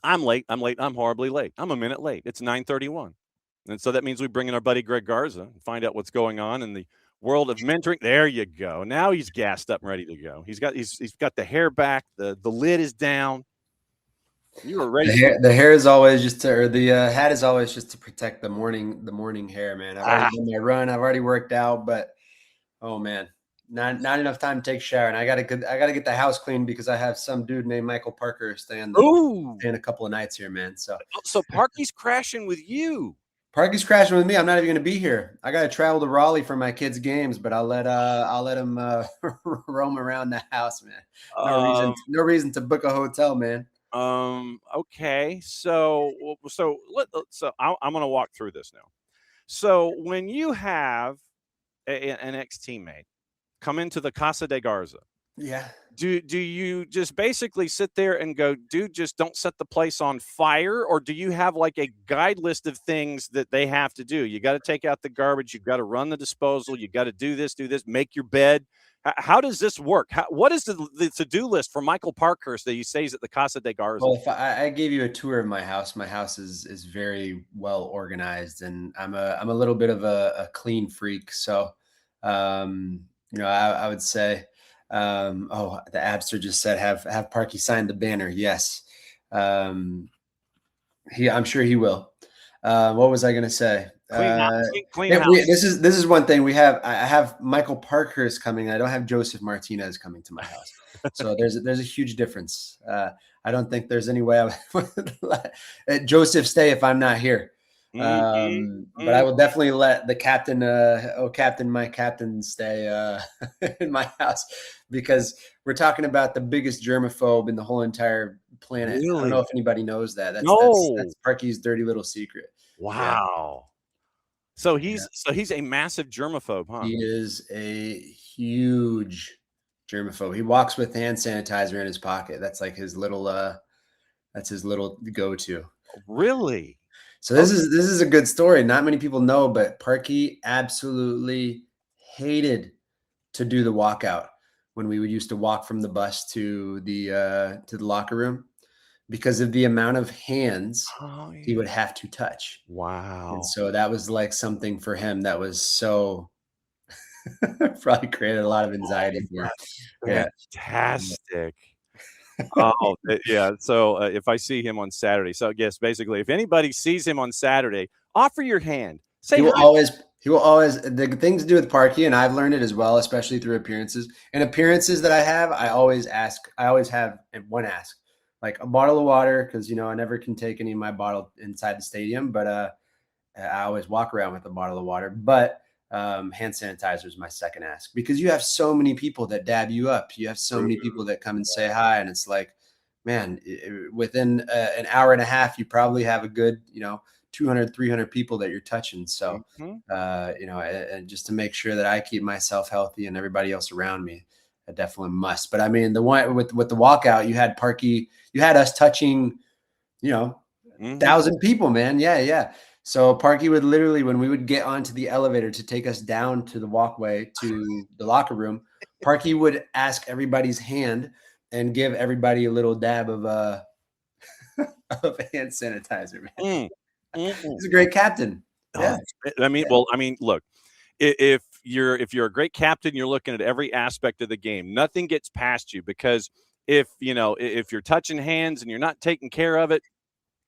I'm late. I'm late. I'm horribly late. I'm a minute late. It's 9:31. And so that means we bring in our buddy Greg Garza and find out what's going on in the world of mentoring. There you go. Now he's gassed up and ready to go. He's got the hair back. The lid is down. You were ready. The hair is always just to, or the hat is always just to protect the morning hair, man. I've already done my run. I've already worked out, but oh man, not enough time to take a shower. And I gotta get the house clean because I have some dude named Michael Parker staying a couple of nights here, man. So Parky's crashing with you. Parky's crashing with me. I'm not even gonna be here. I gotta travel to Raleigh for my kids' games, but I'll let him roam around the house, man. No reason to book a hotel, man. Okay. So I'm going to walk through this now. So when you have an ex-teammate come into the Casa de Garza, yeah, do you just basically sit there and go, dude, just don't set the place on fire? Or do you have like a guide list of things that they have to do? You got to take out the garbage. You got to run the disposal. You got to do this, make your bed. How does this work? What is the to-do list for Michael Parkhurst that he says at the Casa de Garza? Well, if I gave you a tour of my house is very well organized, and I'm a little bit of a clean freak. So, I would say, the Abster just said have Parky sign the banner. Yes, I'm sure he will. What was I going to say? Clean house. This is one thing we have. I have Michael Parkhurst coming. I don't have Joseph Martinez coming to my house. So there's a huge difference. I don't think there's any way I would let Joseph stay if I'm not here. But I will definitely let the captain, my captain, stay in my house because we're talking about the biggest germaphobe in the whole entire planet. Really? I don't know if anybody knows that. That's Parky's dirty little secret. Wow. Yeah. So he's a massive germaphobe, huh? He is a huge germaphobe. He walks with hand sanitizer in his pocket. That's like his little go-to. Really? So this is a good story. Not many people know, but Parky absolutely hated to do the walkout when we would used to walk from the bus to the locker room because of the amount of hands he would have to touch. Wow. And so that was like something for him that was so probably created a lot of anxiety for him. Yeah. Fantastic. Yeah. So if I see him on Saturday, so yes, basically, if anybody sees him on Saturday, offer your hand. Say he will always. The thing to do with Parky, and I've learned it as well, especially through appearances. And appearances that I have, I always have one ask, like a bottle of water, because I never can take any of my bottle inside the stadium, but I always walk around with a bottle of water. But hand sanitizer is my second ask because you have so many people that dab you up. You have so many people that come and say hi, and it's like, man, within an hour and a half, you probably have a good, 200, 300 people that you're touching. So, and just to make sure that I keep myself healthy and everybody else around me, I definitely must. But I mean, the one with the walkout, you had Parky, you had us touching, 1,000 people, man. Yeah. So Parky would literally, when we would get onto the elevator to take us down to the walkway to the locker room, Parky would ask everybody's hand and give everybody a little dab of hand sanitizer, man. He's a great captain. Yeah. Look, if you're a great captain, you're looking at every aspect of the game. Nothing gets past you because if you're touching hands and you're not taking care of it,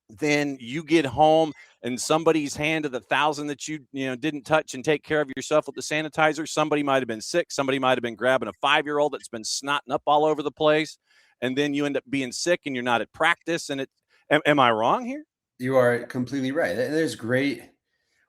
then you get home and somebody's hand of the 1,000 that you didn't touch and take care of yourself with the sanitizer, somebody might have been sick. Somebody might have been grabbing a 5-year-old that's been snotting up all over the place. And then you end up being sick and you're not at practice. And am I wrong here? You are completely right.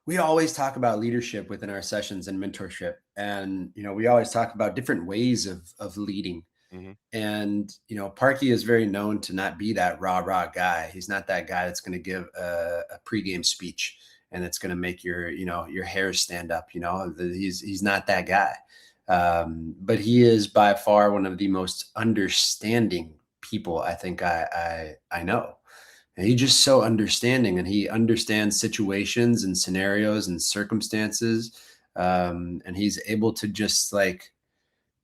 We always talk about leadership within our sessions and mentorship. And, we always talk about different ways of leading. Mm-hmm. And, Parky is very known to not be that rah guy. He's not that guy that's going to give a pregame speech and it's going to make your hairs stand up. He's not that guy. But he is by far one of the most understanding people I think I know. And he's just so understanding, and he understands situations and scenarios and circumstances. And he's able to just like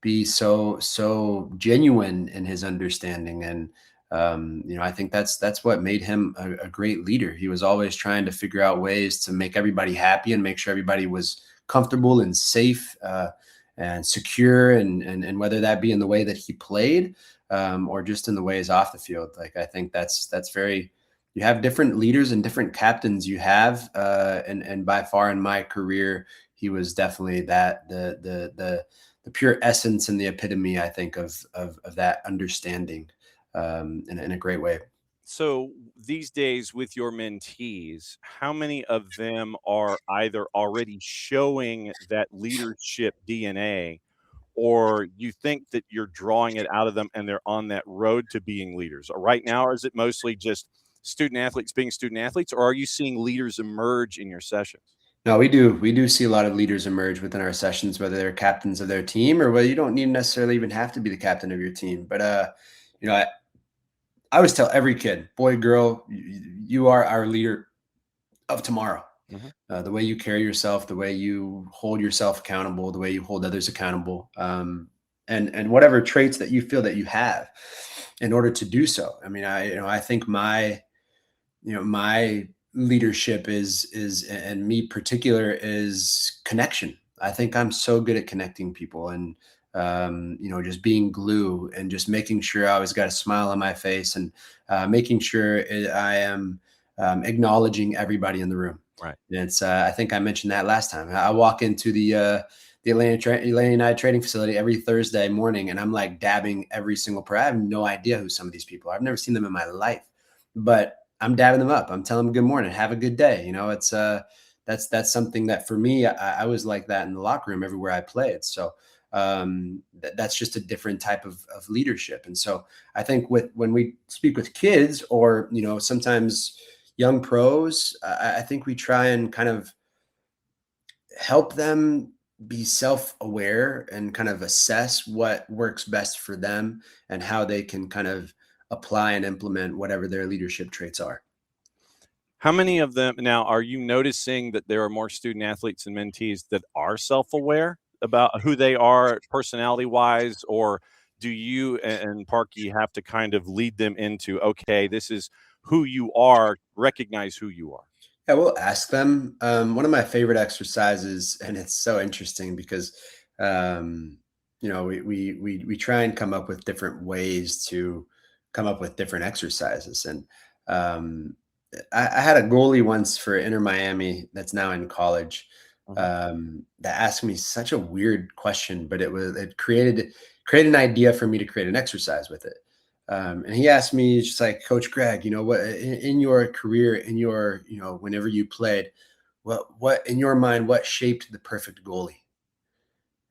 be so genuine in his understanding. And I think that's what made him a great leader. He was always trying to figure out ways to make everybody happy and make sure everybody was comfortable and safe and secure, and whether that be in the way that he played or just in the ways off the field. Like, I think that's very. You have different leaders and different captains you have, and by far in my career, he was definitely that the pure essence and the epitome, I think, of that understanding in a great way. So these days with your mentees, how many of them are either already showing that leadership DNA, or you think that you're drawing it out of them and they're on that road to being leaders? Or right now, or is it mostly just student athletes being student athletes, or are you seeing leaders emerge in your sessions? No, we do see a lot of leaders emerge within our sessions, whether they're captains of their team or whether you don't need necessarily even have to be the captain of your team. But you know, I always tell every kid, boy, girl, you are our leader of tomorrow. Mhm. The way you carry yourself, the way you hold yourself accountable, the way you hold others accountable, and whatever traits that you feel that you have in order to do so. I mean, I think my leadership is and me particular is connection. I think I'm so good at connecting people, and just being glue and just making sure I always got a smile on my face, and making sure I am acknowledging everybody in the room. Right. And it's I think I mentioned that last time. I walk into the Atlanta United trading facility every Thursday morning, and I'm like dabbing every single I have no idea who some of these people are. I've never seen them in my life, but I'm dabbing them up. I'm telling them good morning, have a good day. It's that's something that for me, I was like that in the locker room everywhere I played. So that's just a different type of leadership. And so I think when we speak with kids, or sometimes young pros, I think we try and kind of help them be self-aware and kind of assess what works best for them and how they can kind of apply and implement whatever their leadership traits are. How many of them now are you noticing that there are more student athletes and mentees that are self-aware about who they are personality wise, or do you and Parky have to kind of lead them into, okay, this is who you are, recognize who you are? Yeah, we'll ask them. One of my favorite exercises, and it's so interesting because, um, we try and come up with different ways to come up with different exercises. And um, I had a goalie once for Inter Miami that's now in college, Mhm. that asked me such a weird question, but it created an idea for me to create an exercise with it. And he asked me, just like, Coach Greg, what in your career, in your, whenever you played, what in your mind, what shaped the perfect goalie?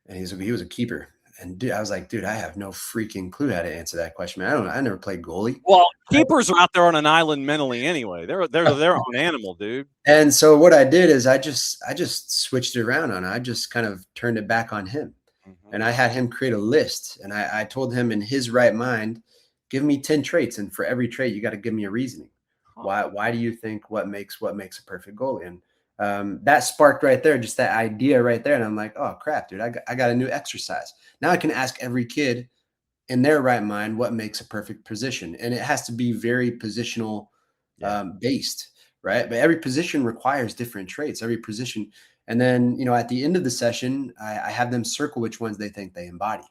And he was a keeper. And dude, I was like, dude, I have no freaking clue how to answer that question, man. I never played goalie. Well, keepers are out there on an island mentally anyway. They're their own animal, dude. And so what I did is I just switched it around on. I just kind of turned it back on him. Mhm. And I had him create a list. And I told him, in his right mind, give me 10 traits. And for every trait, you got to give me a reasoning. Huh. Why do you think what makes a perfect goalie? And that sparked right there, just that idea right there. And I'm like, oh crap, dude, I got a new exercise. Now I can ask every kid in their right mind what makes a perfect position. And it has to be very positional Yeah. based, right? But every position requires different traits, every position. And then, at the end of the session, I have them circle which ones they think they embody.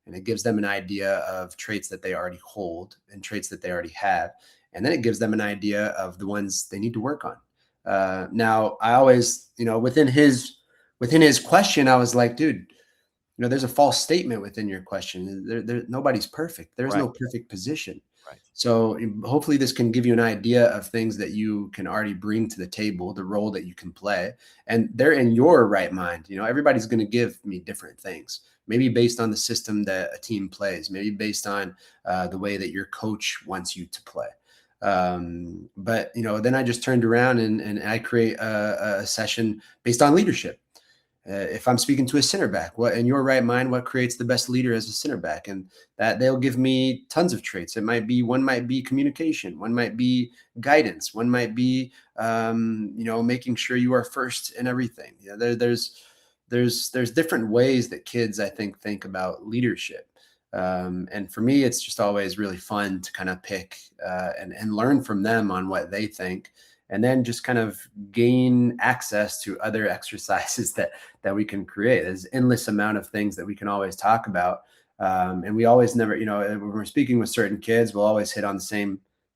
And it gives them an idea of traits that they already hold and traits that they already have. And then it gives them an idea of the ones they need to work on. Now, I always, within his question, I was like, dude, there's a false statement within your question. Nobody's perfect. There's Right. no perfect position. Right. So hopefully this can give you an idea of things that you can already bring to the table, the role that you can play, and they're in your right mind. Everybody's going to give me different things, maybe based on the system that a team plays, maybe based on the way that your coach wants you to play. But then I just turned around and I create a session based on leadership. If I'm speaking to a center back, what in your right mind, what creates the best leader as a center back? And that they'll give me tons of traits. One might be communication, one might be guidance, one might be making sure you are first in everything. There's different ways that kids, I think about leadership. And for me, it's just always really fun to kind of pick and learn from them on what they think, and then just kind of gain access to other exercises that we can create. There's endless amount of things that we can always talk about, and we always never, when we're speaking with certain kids, we'll always hit on the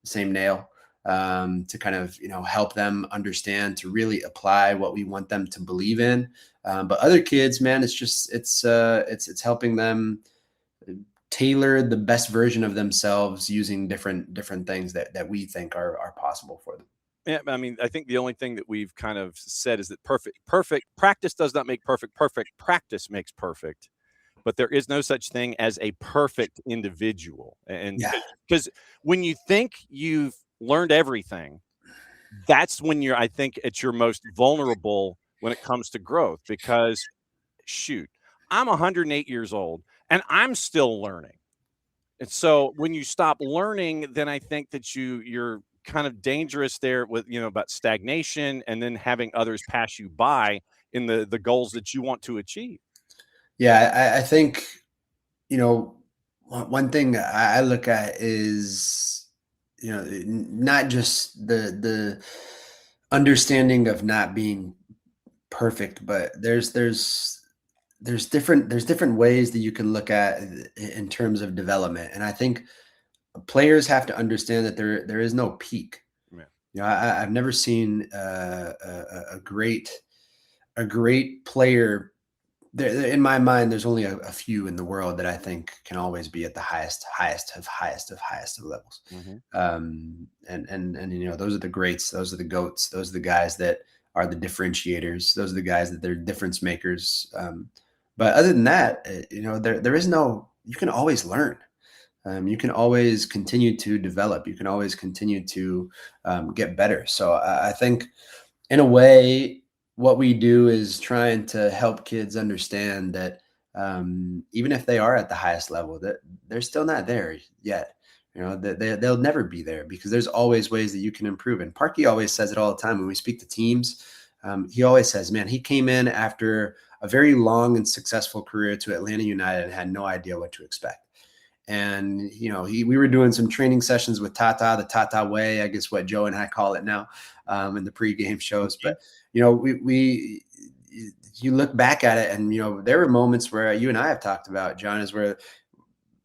same nail, to kind of help them understand, to really apply what we want them to believe in. But other kids, man, it's helping them tailor the best version of themselves using different things that we think are possible for them. Yeah, I mean, I think the only thing that we've kind of said is that perfect practice does not make perfect. Perfect practice makes perfect. But there is no such thing as a perfect individual. And Yeah. because when you think you've learned everything, that's when you're, I think, at your most vulnerable when it comes to growth. Because shoot, I'm 108 years old and I'm still learning. And so when you stop learning, then I think that you're kind of dangerous there with, about stagnation and then having others pass you by in the goals that you want to achieve. Yeah, I think, one thing I look at is, not just the understanding of not being perfect, but there's different ways that you can look at in terms of development. And I think players have to understand that there is no peak. Yeah. I've never seen a great player. In my mind, there's only a few in the world that I think can always be at the highest of levels. Mhm. And those are the greats. Those are the goats. Those are the guys that are the differentiators. Those are the guys that they're difference makers. But other than that, there is no. You can always learn. You can always continue to develop. You can always continue to get better. So I think, in a way, what we do is trying to help kids understand that, even if they are at the highest level, that they're still not there yet. That they'll never be there, because there's always ways that you can improve. And Parky always says it all the time when we speak to teams. He always says, man, he came in after a very long and successful career to Atlanta United and had no idea what to expect. And we were doing some training sessions with the Tata way, I guess what Joe and I call it now, in the pregame shows. Mhm. But we you look back at it, and there were moments where you and I have talked about, John, is where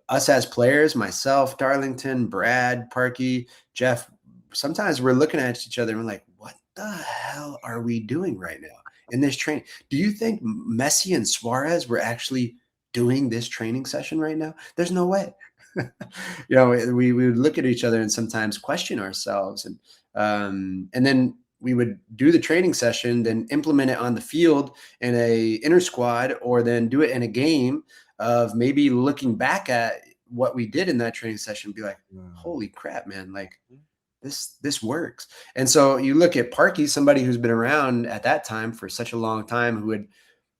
us as players, myself, Darlington, Brad, Parky, Jeff, sometimes we're looking at each other and we're like, what the hell are we doing right now in this training? Do you think Messi and Suarez were actually doing this training session right now? There's no way. We would look at each other and sometimes question ourselves, and then we would do the training session, then implement it on the field in a inner squad, or then do it in a game of maybe looking back at what we did in that training session and be like, holy crap, man, like this works. And so you look at Parky, somebody who's been around at that time for such a long time, who had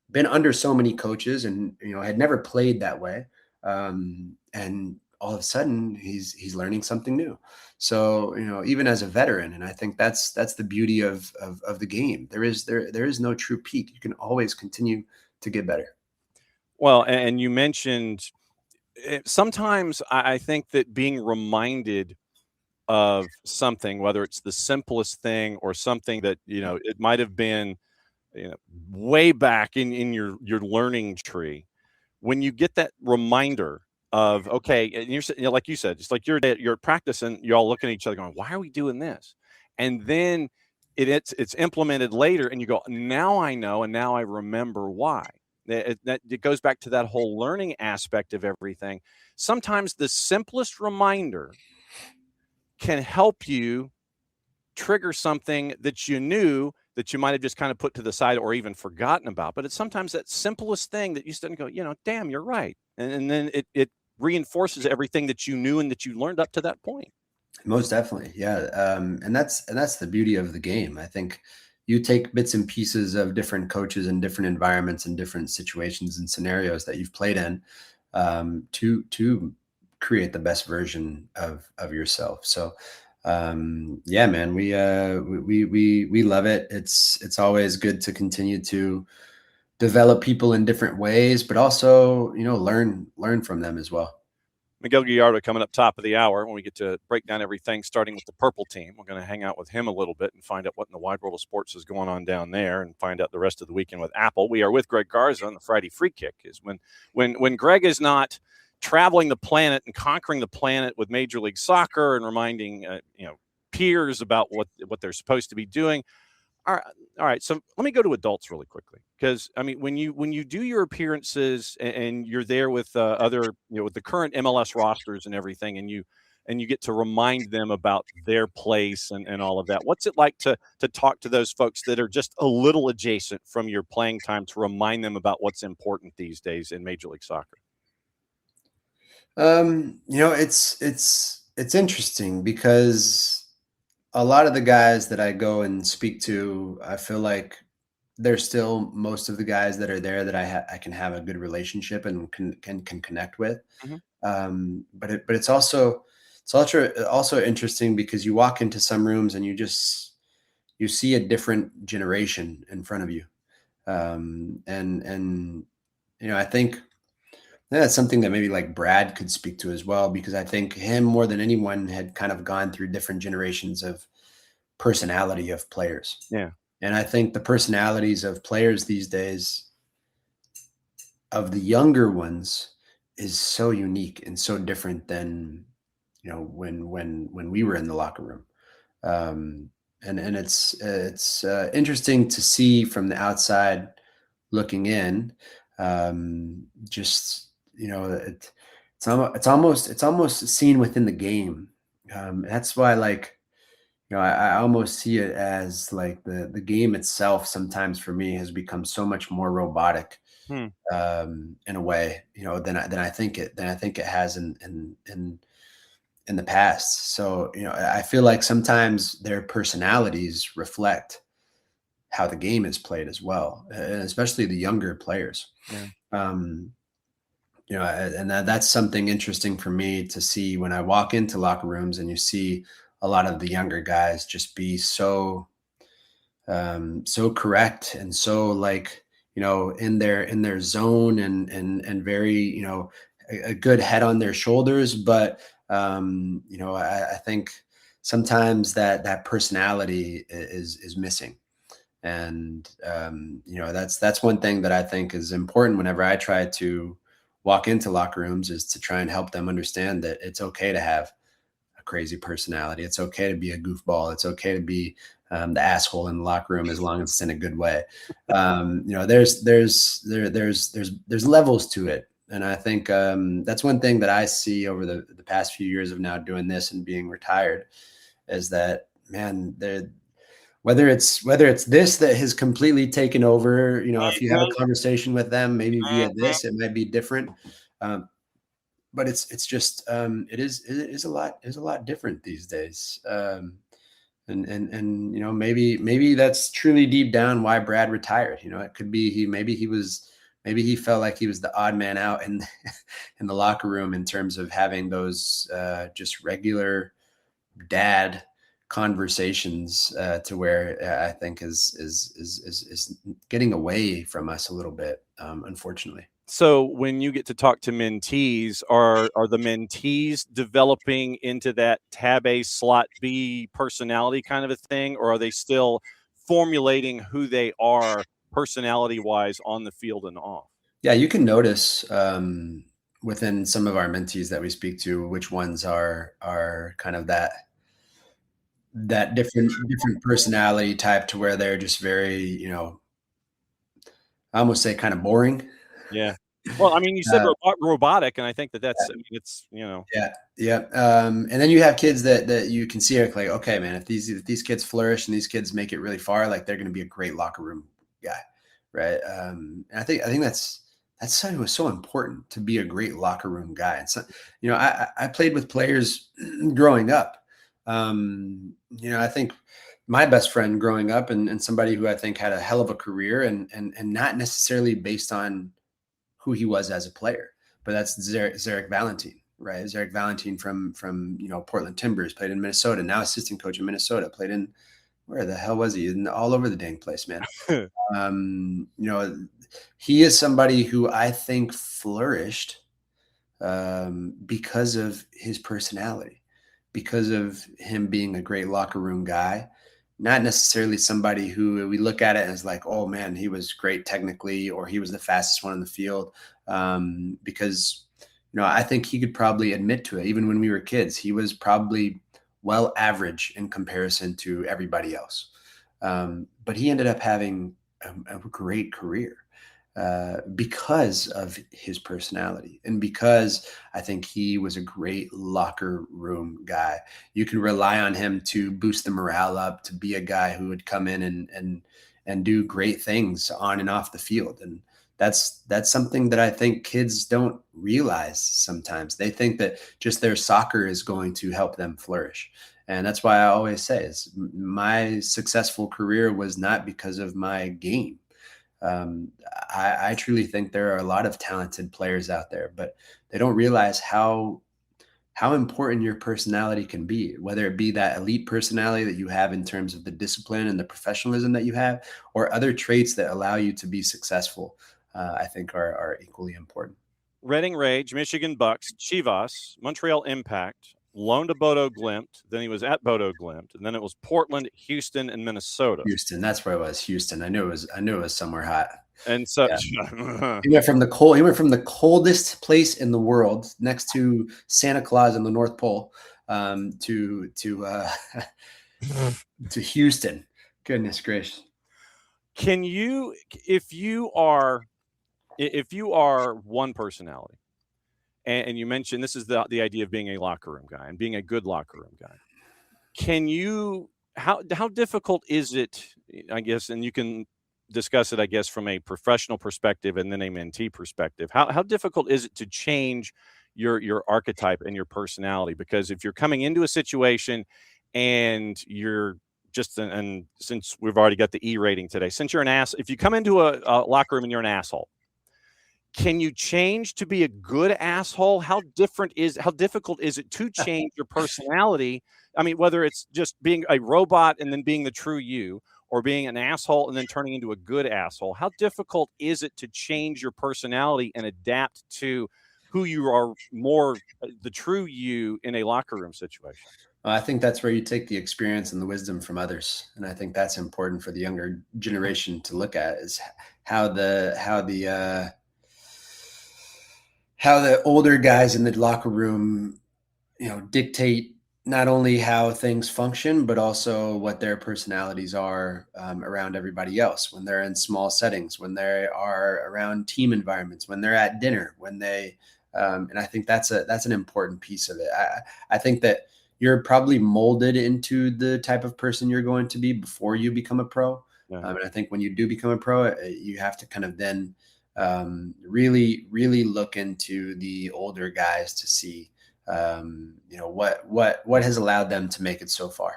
been under so many coaches and had never played that way, and all of a sudden he's learning something new. So even as a veteran, and I think that's the beauty of the game. There is no true peak. You can always continue to get better. Well, and you mentioned sometimes I think that being reminded of something, whether it's the simplest thing or something that, it might have been, way back in your learning tree, when you get that reminder of, okay, and like you said, it's like you're practicing, you're all looking at each other going, why are we doing this? And then it's implemented later and you go, now I know, and now I remember why. It goes back to that whole learning aspect of everything. Sometimes the simplest reminder can help you trigger something that you knew that you might have just kind of put to the side or even forgotten about. But it's sometimes that simplest thing that you sit and go, damn, you're right. And then it reinforces everything that you knew and that you learned up to that point. Most definitely, yeah. And that's the beauty of the game. I think you take bits and pieces of different coaches and different environments and different situations and scenarios that you've played in, to create the best version of yourself. So, yeah, man, we love it. It's always good to continue to develop people in different ways, but also learn from them as well. Miguel Gallardo coming up top of the hour when we get to break down everything, starting with the purple team. We're going to hang out with him a little bit and find out what in the wide world of sports is going on down there, and find out the rest of the weekend with Apple. We are with Greg Garza on the Friday Free Kick. Is when Greg is not traveling the planet and conquering the planet with Major League Soccer and reminding peers about what they're supposed to be doing. All right. So let me go to adults really quickly, because I mean, when you do your appearances and you're there with other, with the current MLS rosters and everything, and you get to remind them about their place and all of that. What's it like to talk to those folks that are just a little adjacent from your playing time, to remind them about what's important these days in Major League Soccer? It's interesting because a lot of the guys that I go and speak to, I feel like they're still most of the guys that are there that I can have a good relationship and can connect with. Mm-hmm. But it's also interesting because you walk into some rooms and you see a different generation in front of you, and I think that's something that maybe like Brad could speak to as well, because I think him more than anyone had kind of gone through different generations of personality of players. Yeah. And I think the personalities of players these days, of the younger ones, is so unique and so different than when we were in the locker room. Um, and it's interesting to see from the outside looking in. Just it's almost seen within the game. That's why, like, I almost see it as like the game itself sometimes for me has become so much more robotic, Hmm. in a way, than I think it has in the past. So, I feel like sometimes their personalities reflect how the game is played as well, and especially the younger players. Yeah. Um, and that's something interesting for me to see when I walk into locker rooms and you see a lot of the younger guys just be so correct and so, like, in their zone, and very, a good head on their shoulders. But I think sometimes that personality is missing. And that's one thing that I think is important whenever I try to walk into locker rooms, is to try and help them understand that it's okay to have a crazy personality. It's okay to be a goofball. It's okay to be the asshole in the locker room, as long as it's in a good way. There's levels to it, and I think that's one thing that I see over the past few years of now doing this and being retired, is that, man, whether it's this that has completely taken over. If you have a conversation with them, maybe via this, it might be different. Um, but it's just it is a lot different these days. And maybe that's truly deep down why Brad retired. It could be maybe he felt like he was the odd man out in in the locker room, in terms of having those just regular dad conversations, to where, I think is getting away from us a little bit, unfortunately. So when you get to talk to mentees, are the mentees developing into that tab A slot B personality kind of a thing, or are they still formulating who they are personality wise on the field and off? Yeah, you can notice, within some of our mentees that we speak to, which ones are kind of that different personality type, to where they're just very, I almost say kind of boring. Yeah. Well, I mean, you said Uh, robotic, and I think that's, I mean, it's. Yeah, yeah. And then you have kids that you can see, like, okay, man, if these kids flourish and these kids make it really far, like, they're going to be a great locker room guy, right? And I think that's something that was so important, to be a great locker room guy. And so, I played with players growing up. I think my best friend growing up, and somebody who I think had a hell of a career, and not necessarily based on who he was as a player, but that's Zarek Valentine, right? Zarek Valentine from Portland Timbers, played in Minnesota, now assistant coach in Minnesota, played in, where the hell was he? All over the dang place, man. Um, you know, he is somebody who I think flourished because of his personality, because of him being a great locker room guy. Not necessarily somebody who we look at it as like, oh man, he was great technically, or he was the fastest one in the field. Because, I think he could probably admit to it. Even when we were kids, he was probably well average in comparison to everybody else. But he ended up having a great career because of his personality and because I think he was a great locker room guy. You can rely on him to boost the morale up, to be a guy who would come in and do great things on and off the field. And that's something that I think kids don't realize sometimes. They think that just their soccer is going to help them flourish. And that's why I always say is my successful career was not because of my game. um, I truly think there are a lot of talented players out there, but they don't realize how important your personality can be, whether it be that elite personality that you have in terms of the discipline and the professionalism that you have, or other traits that allow you to be successful. I think are equally important. Reading Rage, Michigan Bucks, Chivas, Montreal Impact, loaned to Bodo Glimt. Then he was at Bodo Glimt, and then it was Portland, Houston, and Minnesota. Houston, that's where it was. Houston. I knew it was. I knew it was somewhere hot. And so, Yeah. He went from the cold. He went from the coldest place in the world, next to Santa Claus in the North Pole, to to Houston. Goodness gracious! can you, if you are one personality, and you mentioned this is the idea of being a locker room guy and being a good locker room guy, can you how difficult is it, I guess, and you can discuss it, I guess, from a professional perspective and then a mentee perspective, how difficult is it to change your archetype and your personality? Because if you're coming into a situation and you're just and since we've already got the E rating today, since you're an ass, if you come into a locker room and you're an asshole, can you change to be a good asshole? How difficult is it to change your personality? I mean, whether it's just being a robot and then being the true you, or being an asshole and then turning into a good asshole. How difficult is it to change your personality and adapt to who you are, more the true you in a locker room situation? I think that's where you take the experience and the wisdom from others, and I think that's important for the younger generation to look at is how the older guys in the locker room, dictate not only how things function, but also what their personalities are around everybody else when they're in small settings, when they are around team environments, when they're at dinner, when they, and I think that's an important piece of it. I think that you're probably molded into the type of person you're going to be before you become a pro. Yeah. And I think when you do become a pro, you have to kind of then really, really look into the older guys to see what has allowed them to make it so far.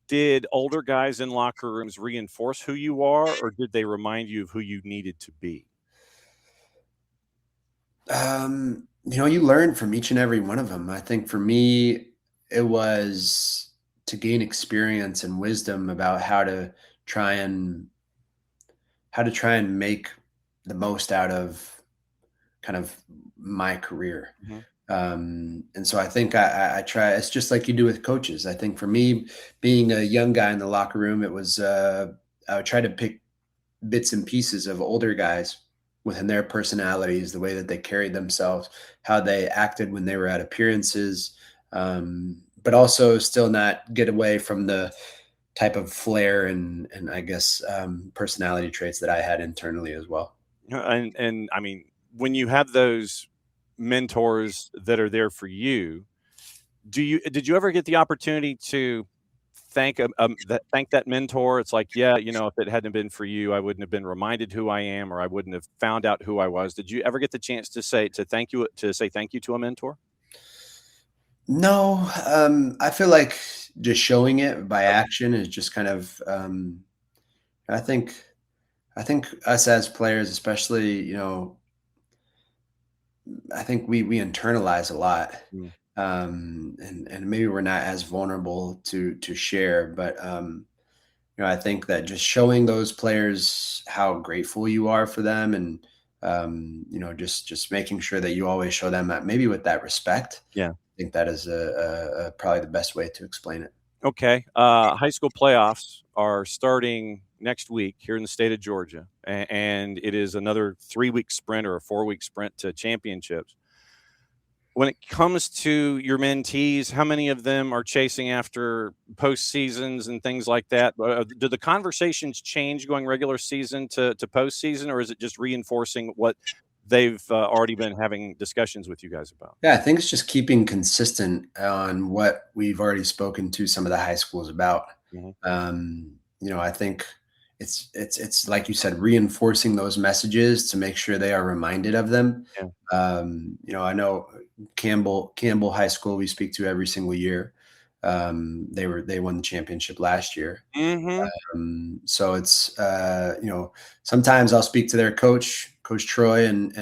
Did older guys in locker rooms reinforce who you are, or did they remind you of who you needed to be? You learn from each and every one of them. I think for me, it was to gain experience and wisdom about try and make the most out of kind of my career. Mhm. And so I think I try. It's just like you do with coaches. I think for me, being a young guy in the locker room, it was I would try to pick bits and pieces of older guys within their personalities, the way that they carried themselves, how they acted when they were at appearances, but also still not get away from the type of flair and I guess personality traits that I had internally as well. And I mean, when you have those mentors that are there for you, did you ever get the opportunity to thank that mentor? It's like, yeah, if it hadn't been for you, I wouldn't have been reminded who I am, or I wouldn't have found out who I was. Did you ever get the chance to say thank you to a mentor? No, I feel like just showing it by Okay. action is just kind of. I think I think us as players, especially, I think we internalize a lot, Mm. and maybe we're not as vulnerable to share. But I think that just showing those players how grateful you are for them, and just making sure that you always show them that, maybe with that respect. Yeah. I think that is probably the best way to explain it. Okay. High school playoffs are starting next week here in the state of Georgia, and it is another 3-week sprint or a 4-week sprint to championships. When it comes to your mentees, how many of them are chasing after postseasons and things like that? Do the conversations change going regular season to postseason, or is it just reinforcing what they've already been having discussions with you guys about? Yeah, I think it's just keeping consistent on what we've already spoken to some of the high schools about. Mhm. I think it's like you said, reinforcing those messages to make sure they are reminded of them. Yeah. I know Campbell High School we speak to every single year. They won the championship last year. Mhm. So it's sometimes I'll speak to their Coach Troy, and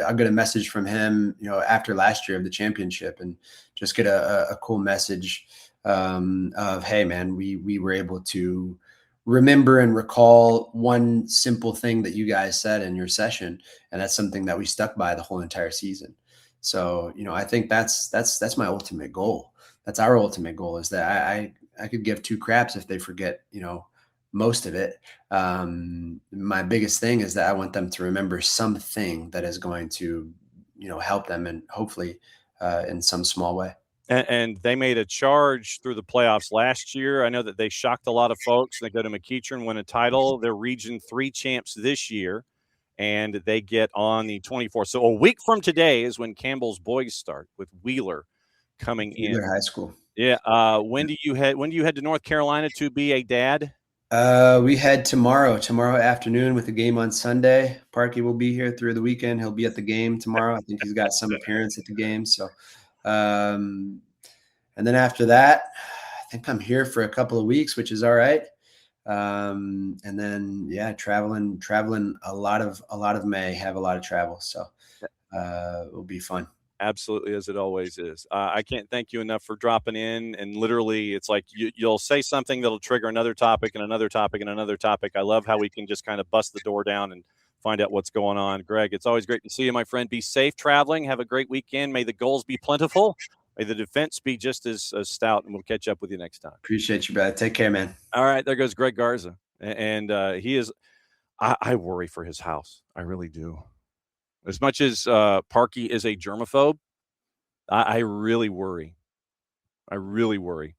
I'll get a message from him, after last year of the championship, and just get a cool message of, hey man, we were able to remember and recall one simple thing that you guys said in your session, and that's something that we stuck by the whole entire season. So I think that's my ultimate goal. That's our ultimate goal, is that I could give two craps if they forget, most of it. My biggest thing is that I want them to remember something that is going to, help them, and hopefully in some small way. And they made a charge through the playoffs last year. I know that they shocked a lot of folks. They go to McEachern, win a title. They're Region 3 champs this year, and they get on the 24th. So a week from today is when Campbell's boys start with Wheeler coming in. Either high school. Yeah. When do you head to North Carolina to be a dad? We head tomorrow afternoon with a game on Sunday. Parky will be here through the weekend. He'll be at the game tomorrow. I think he's got some appearance at the game. So, um, and then after that, I think I'm here for a couple of weeks, which is all right. And then, yeah, traveling a lot of May, have a lot of travel. So, it'll be fun. Absolutely, as it always is. I can't thank you enough for dropping in. And literally, it's like you'll say something that'll trigger another topic and another topic and another topic. I love how we can just kind of bust the door down and find out what's going on. Greg, it's always great to see you, my friend. Be safe traveling. Have a great weekend. May the goals be plentiful. May the defense be just as stout. And we'll catch up with you next time. Appreciate you, brother. Take care, man. All right, there goes Greg Garza, and he is. I worry for his house. I really do. As much as Parky is a germaphobe, I really worry. I really worry.